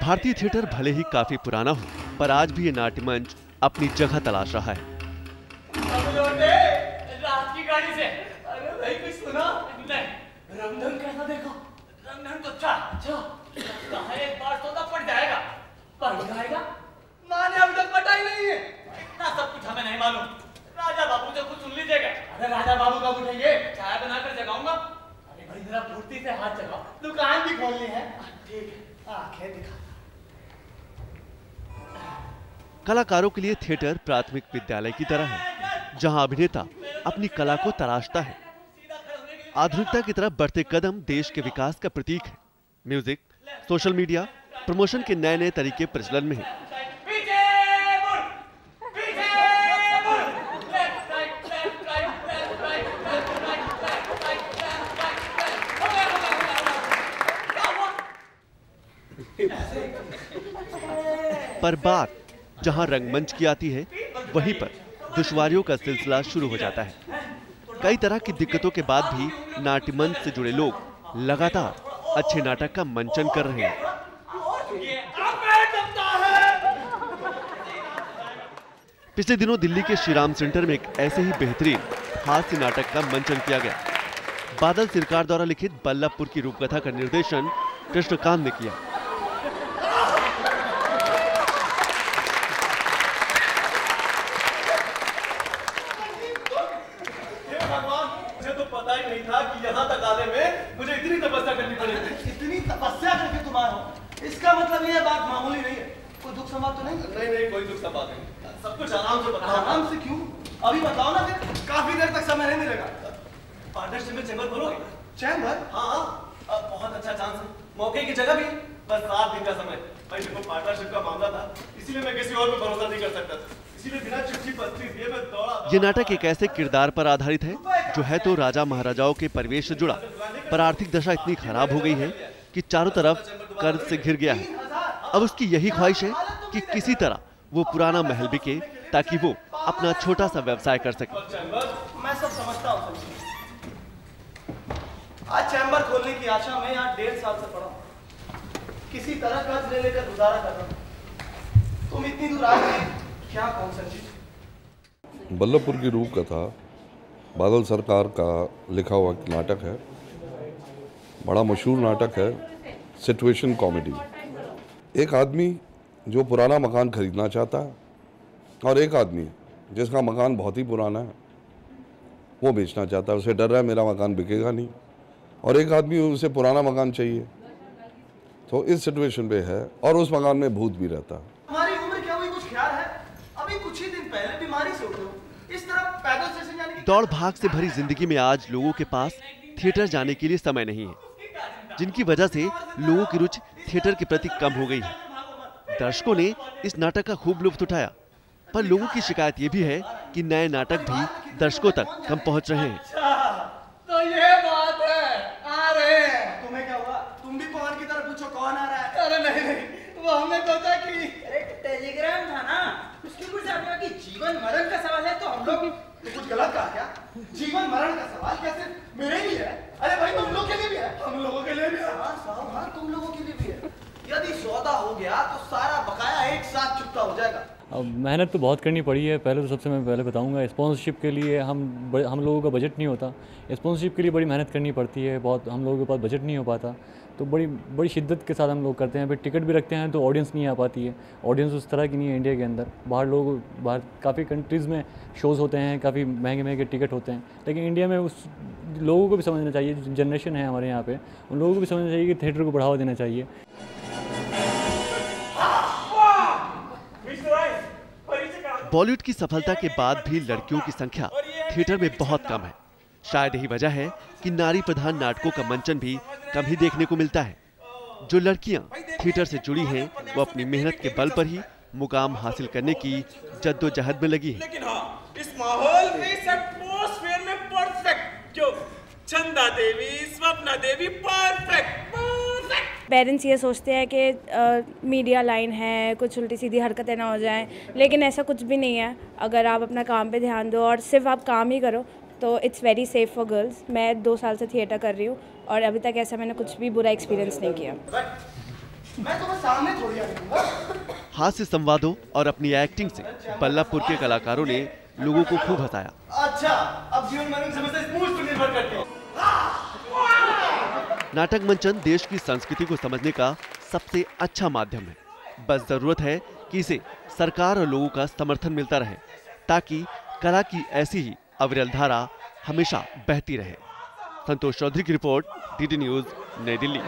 भारतीय थिएटर भले ही काफी पुराना हो, पर आज भी ये नाट्य मंच अपनी जगह तलाश रहा है। रात की गाड़ी से अरे भाई कुछ सुना? नहीं। रंगढंग कैसा देखा? रंगढंग तो अच्छा एक बार तो पड़ जाएगा। माँ ने अभी तक पटा ही नहीं है। इतना सब कुछ हमें नहीं मालूम। राजा बाबू से कुछ सुन लीजिएगा। अरे राजा बाबू कब उठेंगे? चाय बनाकर जगाऊंगा। अरे भाई जरा फुर्ती से हाथ जगाओ, दुकान भी खोलनी है। ठीक है, आंखें दिखा। कलाकारों के लिए थिएटर प्राथमिक विद्यालय की तरह है, जहां अभिनेता अपनी कला को तराशता है। आधुनिकता की तरफ बढ़ते कदम देश के विकास का प्रतीक है। म्यूजिक, सोशल मीडिया, प्रमोशन के नए नए तरीके प्रचलन में हैं। पर बात जहां रंगमंच की आती है, वहीं पर दुश्वारियों का सिलसिला शुरू हो जाता है। कई तरह की दिक्कतों के बाद भी नाट्य मंच से जुड़े लोग लगातार अच्छे नाटक का मंचन कर रहे हैं। पिछले दिनों दिल्ली के श्रीराम सेंटर में एक ऐसे ही बेहतरीन हास्य नाटक का मंचन किया गया। बादल सिरकार द्वारा लिखित बल्लभपुर की रूपकथा का निर्देशन कृष्णकांत ने किया। इसका मतलब ये बात मामूली नहीं है। कोई दुख संवाद तो नहीं? नहीं, कोई दुख संवाद नहीं। सब कुछ आराम से बताओ। आराम से क्यों? अभी बताओ ना, फिर काफी देर तक समय नहीं मिलेगा। पार्टनरशिप में चैम्बर खोलोगे? चैम्बर? हाँ, बहुत अच्छा चांस है। मौके की जगह भी, बस 7 दिन का समय। भाई देखो, पार्टनरशिप का मामला था, इसीलिए मैं किसी और पे भरोसा नहीं कर सकता था। इसीलिए बिना चिट्ठी पत्री दिए मैं दौड़ा। ये नाटक एक ऐसे किरदार पर आधारित है जो है तो राजा महाराजाओं के परिवेश से जुड़ा, पर आर्थिक दशा इतनी खराब हो गई है कि चारों तरफ कर्ज से घिर गया है। अब उसकी यही ख्वाहिश है कि किसी तरह वो पुराना महल बिके ताकि वो अपना छोटा सा व्यवसाय कर सके। मैं सब समझता हूँ। आज चैम्बर खोलने की आशा में यहाँ 1.5 साल से पड़ा हूँ। किसी तरह कर्ज ले लेकर गुजारा कर रहा हूँ। तुम इतनी दूर आए थे, क्या कहूँ संजीव? बल्लभपुर की रूपकथा बादल सरकार का लिखा हुआ नाटक है। बड़ा मशहूर नाटक है, सिचुएशन कॉमेडी। एक आदमी जो पुराना मकान खरीदना चाहता है और एक आदमी जिसका मकान बहुत ही पुराना है वो बेचना चाहता है। उसे डर रहा है मेरा मकान बिकेगा नहीं, और एक आदमी उसे पुराना मकान चाहिए। तो इस सिचुएशन पे है, और उस मकान में भूत भी रहता है। हमारी उम्र क्या हुई, कुछ ख्याल है? अभी कुछ ही दिन पहले बीमारी से उठे हो, इस तरह पैदल स्टेशन जाने की दौड़ भाग से भरी जिंदगी में आज लोगों के पास थिएटर जाने के लिए समय नहीं है, जिनकी वजह से लोगों की रुचि थिएटर के प्रति कम हो गई है। दर्शकों ने इस नाटक का खूब लुत्फ उठाया, पर लोगों की शिकायत ये भी है कि नए नाटक भी दर्शकों तक कम पहुंच रहे हैं। तो ये बात है, आ रहे हैं। तुम्हें क्या हुआ? तुम भी पवन की तरफ पूछो, कौन आ रहा है? अरे नहीं, वो हमने सोचा कि टेलीग्राम था ना, उसके कुछ आपका कि जीवन मरण का सवाल है, तो हम लोग तो कुछ गलत कहा क्या? जीवन मरण का सवाल कैसे मेरे लिए है? अरे भाई, तुम लोग के लिए भी है, हम लोगों के लिए भी है। हाँ, तुम लोगों के लिए भी है। यदि सौदा हो गया तो सारा बकाया एक साथ चुकता हो जाएगा। अब मेहनत तो बहुत करनी पड़ी है। पहले तो सबसे मैं पहले बताऊंगा, स्पॉन्सरशिप के लिए हम लोगों का बजट नहीं होता। स्पॉन्सरशिप के लिए बड़ी मेहनत करनी पड़ती है, बहुत हम लोगों के पास बजट नहीं हो पाता, तो बड़ी शिद्दत के साथ हम लोग करते हैं। फिर टिकट भी रखते हैं तो ऑडियंस नहीं आ पाती है। ऑडियंस उस तरह की नहीं है इंडिया के अंदर। बाहर काफ़ी कंट्रीज़ में शोज़ होते हैं, काफ़ी महंगे टिकट होते हैं, लेकिन इंडिया में उस लोगों को भी समझना चाहिए, जो जनरेशन है हमारे यहाँ पे, उन लोगों को भी समझना चाहिए कि थिएटर को बढ़ावा देना चाहिए। बॉलीवुड की सफलता के बाद भी लड़कियों की संख्या थिएटर में बहुत कम है। शायद यही वजह है कि नारी प्रधान नाटकों का मंचन भी कम ही देखने को मिलता है। जो लड़कियां थिएटर से जुड़ी हैं, वो अपनी मेहनत के बल पर ही मुकाम हासिल करने की जद्दोजहद में लगी है। लेकिन हाँ, इस माहौल में, इस एटमॉस्फेयर में परफेक्ट, जो चंदा देवी, स्वप्ना देवी, परफेक्ट। पेरेंट्स ये सोचते हैं कि मीडिया लाइन है, कुछ उल्टी सीधी हरकतें ना हो जाएं, लेकिन ऐसा कुछ भी नहीं है। अगर आप अपना काम पे ध्यान दो और सिर्फ आप काम ही करो तो it's very safe for girls. मैं 2 साल से थिएटर कर रही हूँ और अभी तक ऐसा मैंने कुछ भी बुरा एक्सपीरियंस नहीं किया। मैं तुम्हें सामने थोड़ी आऊंगा। हास्य संवादों और अपनी एक्टिंग से बल्लभपुर के कलाकारों ने लोगों को खूब हंसाया। अच्छा, अब जीवन मरण समस्या इस मूड पर निर्भर करती है। नाटक मंचन देश की संस्कृति को समझने का सबसे अच्छा माध्यम है। बस जरूरत है कि इसे सरकार और लोगों का समर्थन मिलता रहे, ताकि कला की ऐसी ही अविरल धारा हमेशा बहती रहे। संतोष चौधरी की रिपोर्ट, डीडी न्यूज, नई दिल्ली।